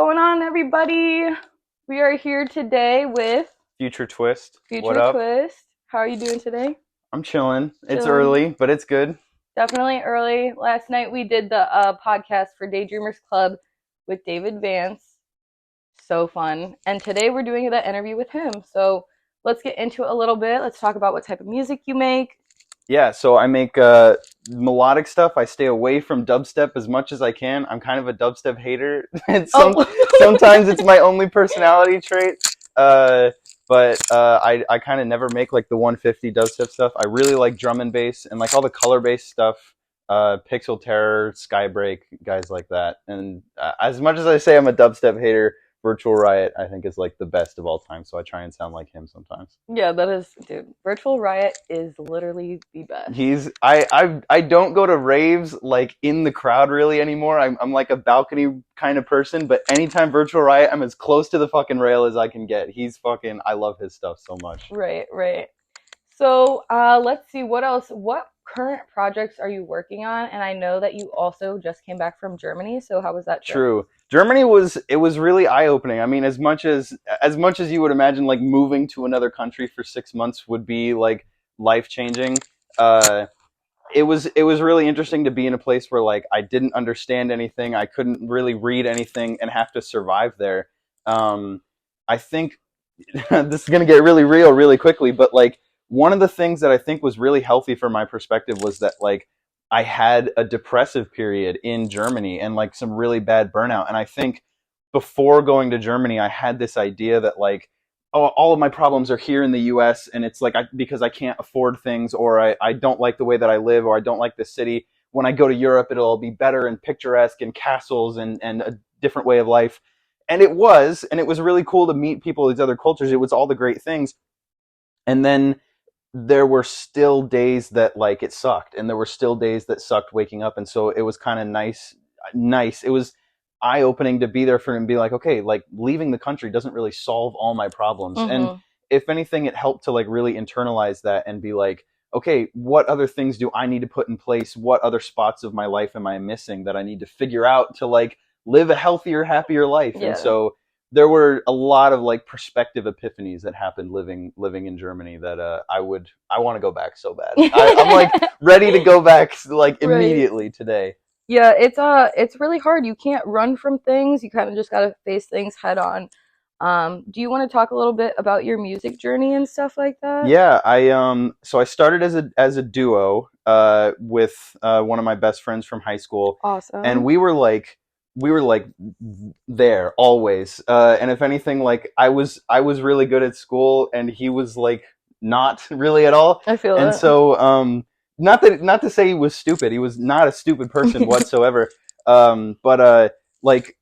going on, everybody? We are here today with Future Twist. Future What up? Twist. How are you doing today? I'm chilling. It's Chilling. early, but it's good. Definitely early. Last night we did the podcast for Daydreamers Club with David Vance. So fun. And today we're doing the interview with him. So let's get into it a little bit. Let's talk about what type of music you make. Yeah, so I make melodic stuff. I stay away from dubstep as much as I can. I'm kind of a dubstep hater. Sometimes it's my only personality trait. I kind of never make like the 150 dubstep stuff. I really like drum and bass and like all the color-based stuff. Pixel Terror, Skybreak, guys like that. And as much as I say I'm a dubstep hater, Virtual Riot I think is like the best of all time. So I try and sound like him sometimes. Yeah, that is, dude. Virtual Riot is literally the best. I don't go to raves like in the crowd really anymore. I'm like a balcony kind of person, but anytime Virtual Riot, I'm as close to the fucking rail as I can get. I love his stuff so much. Right. So let's see, what else? What current projects are you working on? And I know that you also just came back from Germany. So how was that trip? True. Germany was really eye-opening. I mean, as much as you would imagine, like moving to another country for 6 months would be like life-changing. It was really interesting to be in a place where like I didn't understand anything, I couldn't really read anything, and have to survive there. I think this is gonna get really real really quickly, but like one of the things that I think was really healthy for my perspective was that like I had a depressive period in Germany and like some really bad burnout. And I think before going to Germany, I had this idea that like, oh, all of my problems are here in the US, and it's like because I can't afford things, or I don't like the way that I live, or I don't like the city. When I go to Europe, it'll all be better and picturesque and castles and a different way of life. And it was really cool to meet people of these other cultures. It was all the great things. And then there were still days that like it sucked, and there were still days that sucked waking up. And so it was kind of nice. It was eye-opening to be there for and be like, okay, like leaving the country doesn't really solve all my problems. Mm-hmm. And if anything, it helped to like really internalize that and be like, okay, what other things do I need to put in place? What other spots of my life am I missing that I need to figure out to like live a healthier, happier life? Yeah. And so there were a lot of like perspective epiphanies that happened living in Germany that I want to go back so bad. I'm like ready to go back like immediately today. Yeah, it's really hard. You can't run from things. You kind of just gotta face things head on. Do you want to talk a little bit about your music journey and stuff like that? Yeah, so I started as a duo with one of my best friends from high school. Awesome. And we were like there always. And if anything, like I was really good at school, and he was like not really at all. I feel and that. So not to say he was stupid. He was not a stupid person whatsoever. Like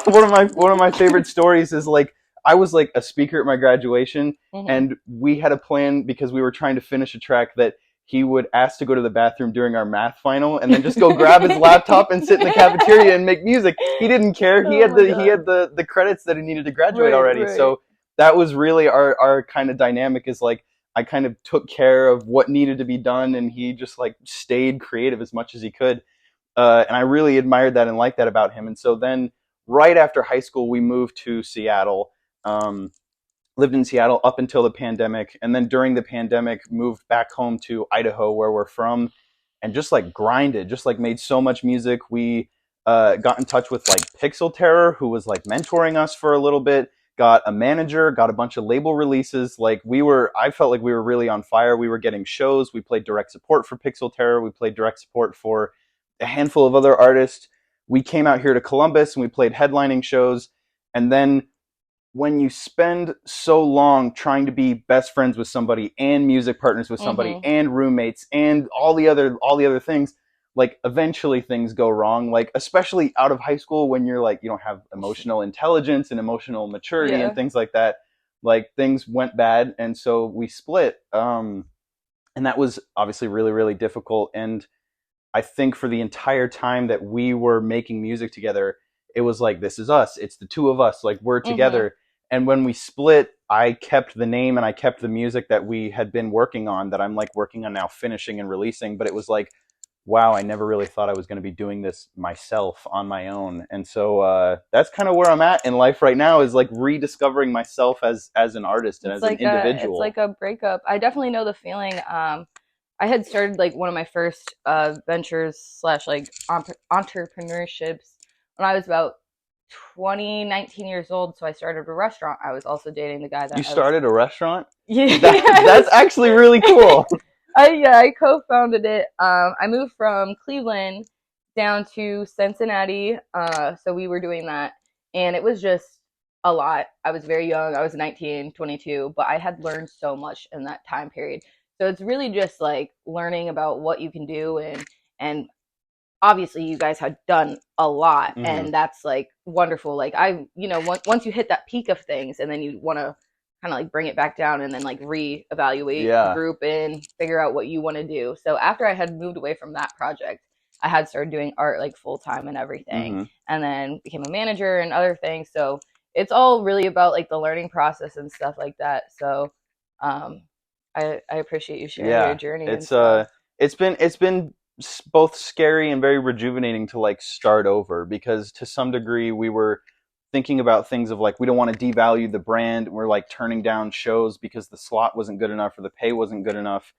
one of my favorite stories is like I was like a speaker at my graduation, Mm-hmm. and we had a plan because we were trying to finish a track that he would ask to go to the bathroom during our math final, and then just go grab his laptop and sit in the cafeteria and make music. He didn't care. He had the credits that he needed to graduate already. Right. So that was really our kind of dynamic, is like I kind of took care of what needed to be done, and he just like stayed creative as much as he could. And I really admired that and liked that about him. And so then right after high school, we moved to Seattle. Lived in Seattle up until the pandemic, and then during the pandemic moved back home to Idaho, where we're from, and just like grinded, just like made so much music. We got in touch with like Pixel Terror, who was like mentoring us for a little bit, got a manager, got a bunch of label releases. Like I felt like we were really on fire. We were getting shows. We played direct support for Pixel Terror. We played direct support for a handful of other artists. We came out here to Columbus and we played headlining shows. And then when you spend so long trying to be best friends with somebody and music partners with somebody, mm-hmm. and roommates and all the other things, like eventually things go wrong, like especially out of high school when you're like, you don't have emotional intelligence and emotional maturity, yeah. and things like that. Like things went bad, and so we split. And that was obviously really, really difficult. And I think for the entire time that we were making music together, it was like, this is us. It's the two of us. Like we're together. Mm-hmm. And when we split, I kept the name and I kept the music that we had been working on, that I'm like working on now, finishing and releasing. But it was like, wow, I never really thought I was going to be doing this myself on my own. And so that's kind of where I'm at in life right now, is like rediscovering myself as an artist and It's as an like individual. it's like a breakup. I definitely know the feeling. I had started like one of my first ventures slash like entrepreneurships when I was about 20, 19 years old. So I started a restaurant. I was also dating the guy that You started a restaurant? Yeah, That's actually really cool. I co-founded it. I moved from Cleveland down to Cincinnati. So we were doing that, and it was just a lot. I was very young. I was 19, 22, but I had learned so much in that time period. So it's really just like learning about what you can do, and obviously you guys had done a lot, Mhm. and that's like wonderful. Like once you hit that peak of things, and then you want to kind of like bring it back down and then like reevaluate the group and figure out what you want to do. So after I had moved away from that project, I had started doing art like full time and everything, and then became a manager and other things. So it's all really about like the learning process and stuff like that. So I appreciate you sharing your journey. It's been both scary and very rejuvenating to like start over, because to some degree we were thinking about things of like, we don't want to devalue the brand. We're like turning down shows because the slot wasn't good enough or the pay wasn't good enough.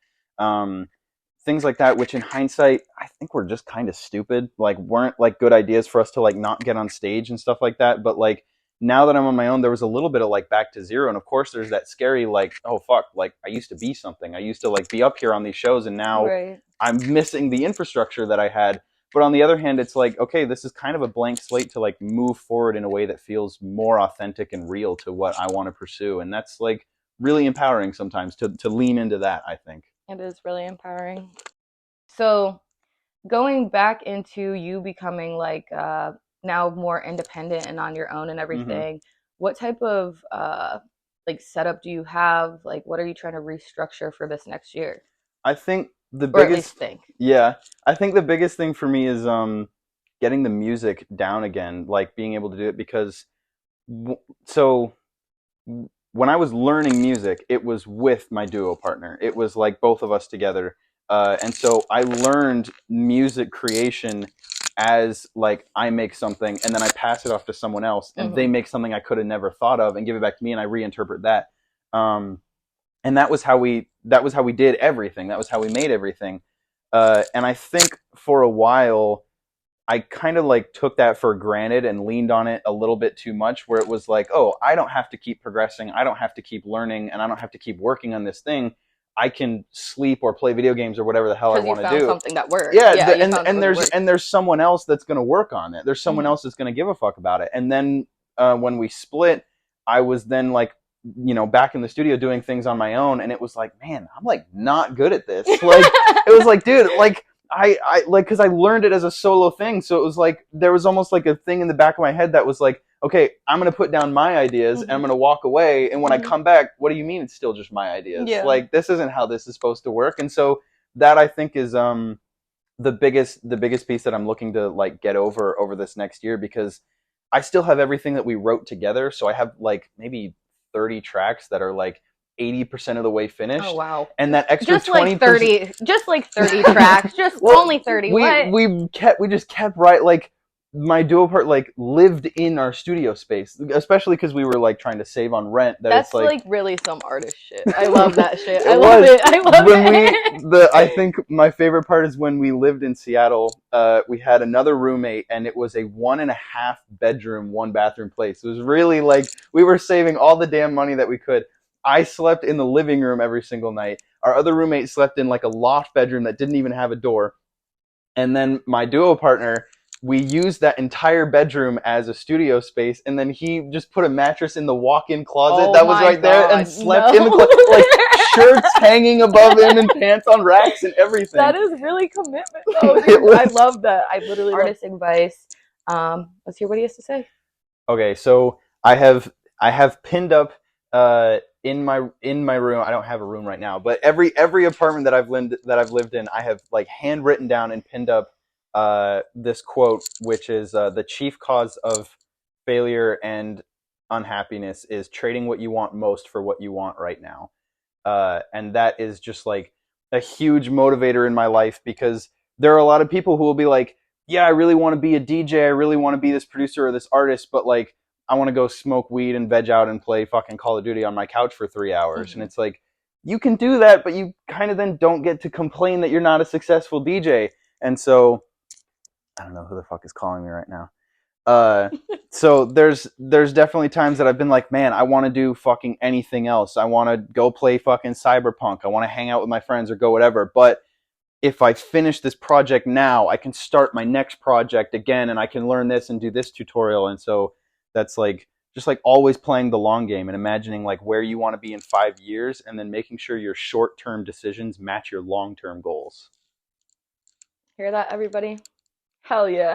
Things like that, which in hindsight, I think were just kind of stupid, like weren't like good ideas for us to like not get on stage and stuff like that. But like now that I'm on my own, there was a little bit of like back to zero. And of course there's that scary, like, oh fuck, like I used to be something. I used to like be up here on these shows, and now I'm missing the infrastructure that I had. But on the other hand, it's like, okay, this is kind of a blank slate to like move forward in a way that feels more authentic and real to what I want to pursue. And that's like really empowering sometimes to lean into that, I think. It is really empowering. So going back into you becoming like now more independent and on your own and everything, what type of like setup do you have? Like, what are you trying to restructure for this next year? I think the biggest, or at least think. Yeah, I think the biggest thing for me is getting the music down again, like being able to do it, because so when I was learning music, it was with my duo partner. It was like both of us together, and so I learned music creation as like I make something and then I pass it off to someone else, and they make something I could have never thought of and give it back to me, and I reinterpret that. And that was how we did everything. That was how we made everything. And I think for a while, I kind of like took that for granted and leaned on it a little bit too much, where it was like, oh, I don't have to keep progressing. I don't have to keep learning, and I don't have to keep working on this thing. I can sleep or play video games or whatever the hell I want to do. Because you found something that works. Yeah, and there's someone else that's going to work on it. There's someone else that's going to give a fuck about it. And then when we split, I was then like, back in the studio doing things on my own, and it was like, man, I'm like not good at this. Like, it was like, dude, like I like, because I learned it as a solo thing, so it was like there was almost like a thing in the back of my head that was like, okay, I'm gonna put down my ideas and I'm gonna walk away, and when I come back, what do you mean it's still just my ideas? Yeah. Like, this isn't how this is supposed to work. And so that, I think, is the biggest piece that I'm looking to like get over this next year, because I still have everything that we wrote together, so I have like maybe 30 tracks that are like 80% of the way finished. Oh wow! And that extra just 20%, like 30, just like 30 tracks, just well, only 30. We just kept right, like my duo part like lived in our studio space, especially because we were like trying to save on rent. That's like really some artist shit. I love that shit. I love it. I think my favorite part is when we lived in Seattle. We had another roommate, and it was a 1.5 bedroom, 1 bathroom place. It was really like we were saving all the damn money that we could. I slept in the living room every single night. Our other roommate slept in like a loft bedroom that didn't even have a door. And then my duo partner, we used that entire bedroom as a studio space, and then he just put a mattress in the walk-in closet that was right there and slept in the closet, like shirts hanging above him and pants on racks and everything. That is really commitment, though. Dude, I love that. I literally artist advice. Let's hear what he has to say. Okay, so I have pinned up in my room. I don't have a room right now, but every apartment that I've lived in, I have like handwritten down and pinned up this quote, which is the chief cause of failure and unhappiness is trading what you want most for what you want right now. And that is just like a huge motivator in my life, because there are a lot of people who will be like, yeah, I really want to be a DJ, I really want to be this producer or this artist, but like, I want to go smoke weed and veg out and play fucking Call of Duty on my couch for 3 hours. And it's like, you can do that, but you kind of then don't get to complain that you're not a successful DJ. And so, I don't know who the fuck is calling me right now. So there's definitely times that I've been like, man, I want to do fucking anything else. I want to go play fucking Cyberpunk. I want to hang out with my friends or go whatever. But if I finish this project now, I can start my next project again, and I can learn this and do this tutorial. And so that's like, just like always playing the long game and imagining like where you want to be in 5 years, and then making sure your short-term decisions match your long-term goals. Hear that, everybody? Hell yeah.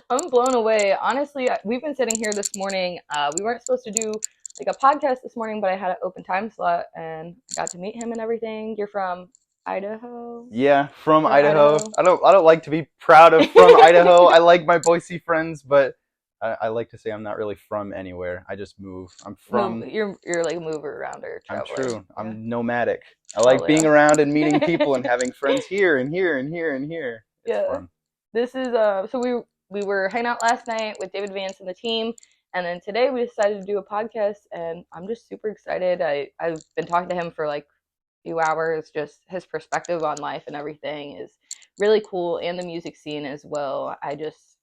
I'm blown away. Honestly, we've been sitting here this morning. We weren't supposed to do like a podcast this morning, but I had an open time slot and I got to meet him and everything. You're from Idaho? Yeah, from Idaho. I don't like to be proud of from Idaho. I like my Boise friends, but I like to say I'm not really from anywhere. I just move. I'm from... You're like a mover arounder, traveler. I'm true. Yeah. I'm nomadic. I like being around and meeting people and having friends here and here and here and here. It's fun. This is so we were hanging out last night with David Vance and the team, and then today we decided to do a podcast, and I'm just super excited. I've been talking to him for like a few hours. Just his perspective on life and everything is really cool, and the music scene as well. I just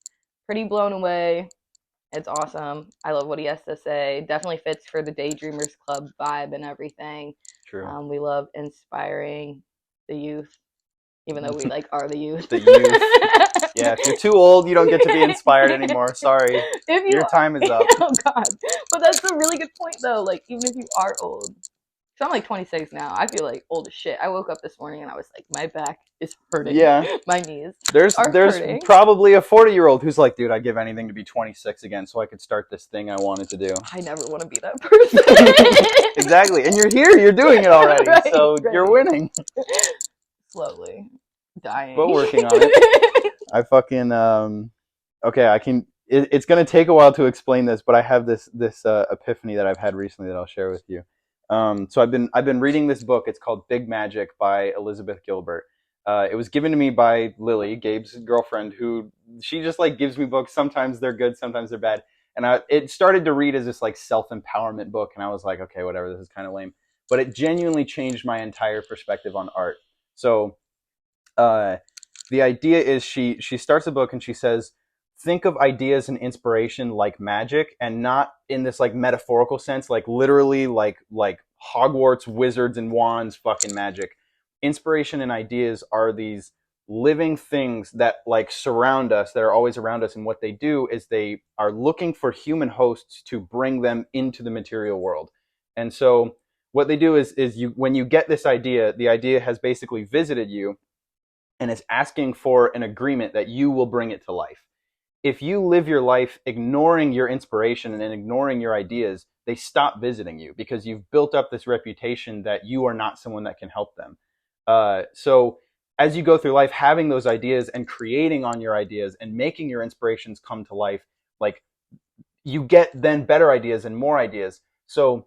pretty blown away. It's awesome. I love what he has to say. Definitely fits for the Daydreamers Club vibe and everything. True. We love inspiring the youth, even though we like are the youth. The youth. Yeah, if you're too old, you don't get to be inspired anymore. Sorry. Your time is up. Oh, God. But that's a really good point, though. Like, even if you are old. So I'm like 26 now. I feel like old as shit. I woke up this morning and I was like, my back is hurting. Yeah. My knees There's hurting. Probably a 40-year-old who's like, dude, I'd give anything to be 26 again so I could start this thing I wanted to do. I never want to be that person. Exactly. And you're here. You're doing it already. Right, so you're winning. Slowly. Dying. But working on it. I fucking okay, I can it's going to take a while to explain this, but I have this epiphany that I've had recently that I'll share with you. So I've been reading this book. It's called Big Magic by Elizabeth Gilbert. It was given to me by Lily, Gabe's girlfriend, who she just like gives me books. Sometimes they're good, sometimes they're bad. And it started to read as this like self-empowerment book, and I was like, okay, whatever, this is kind of lame. But it genuinely changed my entire perspective on art. So the idea is she starts a book and she says, think of ideas and inspiration like magic, and not in this like metaphorical sense, like literally like Hogwarts wizards and wands fucking magic. Inspiration and ideas are these living things that like surround us, that are always around us, and what they do is they are looking for human hosts to bring them into the material world. And so what they do is when you get this idea, the idea has basically visited you and is asking for an agreement that you will bring it to life. If you live your life ignoring your inspiration and ignoring your ideas, they stop visiting you because you've built up this reputation that you are not someone that can help them. So as you go through life, having those ideas and creating on your ideas and making your inspirations come to life, like you get then better ideas and more ideas. So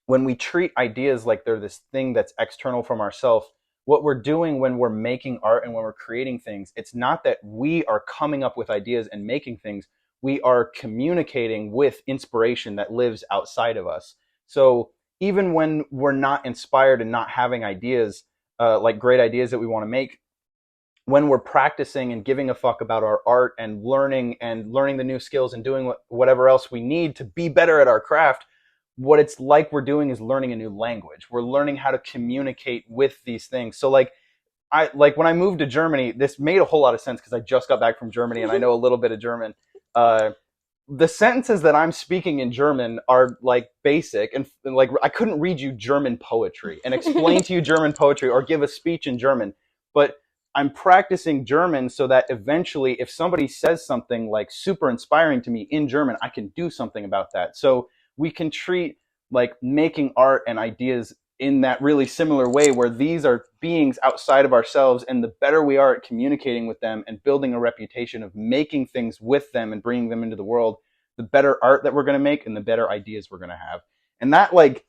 when we treat ideas like they're this thing that's external from ourselves, what we're doing when we're making art and when we're creating things, it's not that we are coming up with ideas and making things. We are communicating with inspiration that lives outside of us. So even when we're not inspired and not having ideas, like great ideas that we want to make, when we're practicing and giving a fuck about our art and learning the new skills and doing whatever else we need to be better at our craft, what it's like we're doing is learning a new language. We're learning how to communicate with these things. So like when I moved to Germany, this made a whole lot of sense because I just got back from Germany and I know a little bit of German. The sentences that I'm speaking in German are like basic, and like I couldn't read you German poetry and explain to you German poetry or give a speech in German, but I'm practicing German so that eventually if somebody says something like super inspiring to me in German, I can do something about that. So we can treat like making art and ideas in that really similar way, where these are beings outside of ourselves, and the better we are at communicating with them and building a reputation of making things with them and bringing them into the world, the better art that we're going to make and the better ideas we're going to have. And that like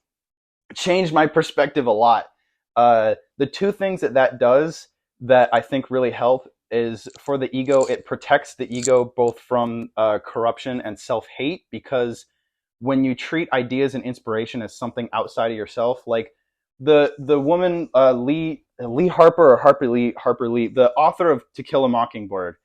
changed my perspective a lot. The two things that does that I think really help is for the ego. It protects the ego both from corruption and self-hate, because when you treat ideas and inspiration as something outside of yourself, like the woman Lee Harper, or Harper Lee, the author of To Kill a Mockingbird,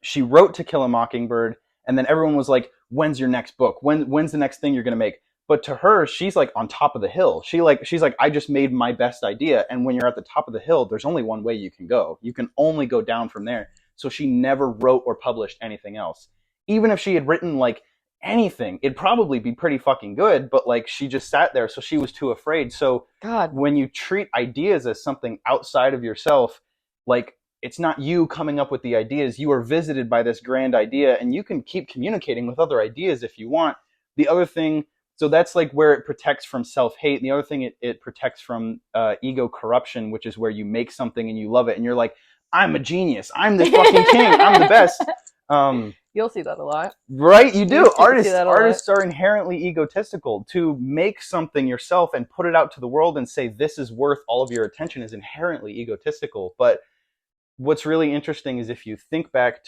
she wrote To Kill a Mockingbird, and then everyone was like, "When's your next book? When's the next thing you're gonna make?" But to her, she's like on top of the hill. She's like, I just made my best idea. And when you're at the top of the hill, there's only one way you can go. You can only go down from there. So she never wrote or published anything else. Even if she had written like anything, it'd probably be pretty fucking good. But like, she just sat there, so she was too afraid. So God, when you treat ideas as something outside of yourself, like, it's not you coming up with the ideas. You are visited by this grand idea, and you can keep communicating with other ideas if you want. The other thing, so that's like where it protects from self-hate. The other thing, it protects from ego corruption, which is where you make something and you love it, and you're like, I'm a genius. I'm the fucking king. I'm the best. You'll see that a lot. Right? You do. Artists are inherently egotistical. To make something yourself and put it out to the world and say this is worth all of your attention is inherently egotistical. But what's really interesting is if you think back,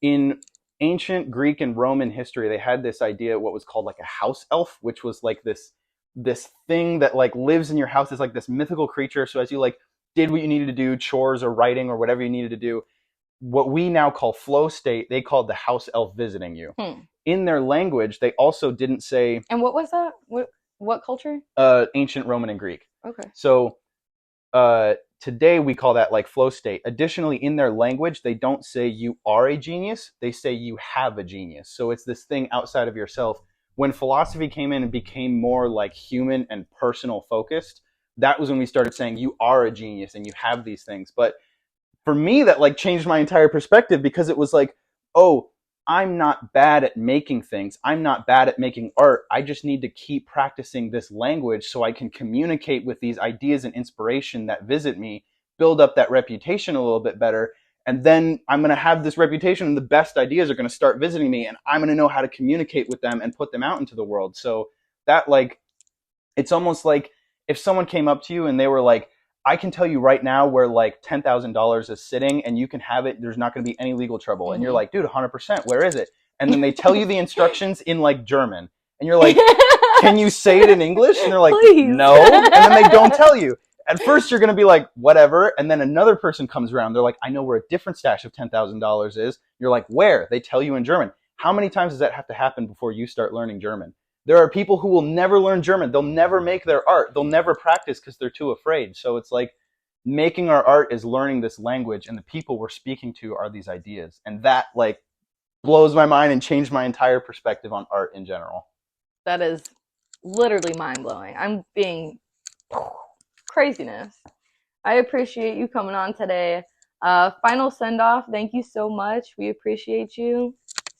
in ancient Greek and Roman history, they had this idea, what was called like a house elf, which was like this thing that like lives in your house. Is like this mythical creature. So as you like did what you needed to do, chores or writing or whatever you needed to do, what we now call flow state, they called the house elf visiting you. In their language, they also didn't say. And what was that? What culture? Ancient Roman and Greek. Okay. So today we call that like flow state. Additionally, in their language, they don't say you are a genius. They say you have a genius. So it's this thing outside of yourself. When philosophy came in and became more like human and personal focused, that was when we started saying you are a genius and you have these things. But for me, that like changed my entire perspective, because it was like, oh, I'm not bad at making things. I'm not bad at making art. I just need to keep practicing this language so I can communicate with these ideas and inspiration that visit me, build up that reputation a little bit better. And then I'm going to have this reputation, and the best ideas are going to start visiting me, and I'm going to know how to communicate with them and put them out into the world. So that, like, it's almost like if someone came up to you and they were like, I can tell you right now where like $10,000 is sitting and you can have it. There's not going to be any legal trouble. Mm-hmm. And you're like, dude, 100%, where is it? And then they tell you the instructions in like German. And you're like, can you say it in English? And they're like, please. No. And then they don't tell you. At first you're going to be like, whatever. And then another person comes around. They're like, I know where a different stash of $10,000 is. You're like, where? They tell you in German. How many times does that have to happen before you start learning German? There are people who will never learn German. They'll never make their art. They'll never practice because they're too afraid. So it's like making our art is learning this language, and the people we're speaking to are these ideas. And that like blows my mind and changed my entire perspective on art in general. That is literally mind-blowing. I'm being craziness. I appreciate you coming on today. Final send-off. Thank you so much. We appreciate you.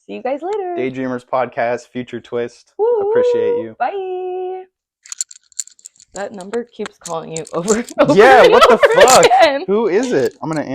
See you guys later. Daydreamers Podcast, Future Twist. Woo-hoo. Appreciate you. Bye. That number keeps calling you over and over. Yeah, and what the over fuck? again. Who is it? I'm going to answer.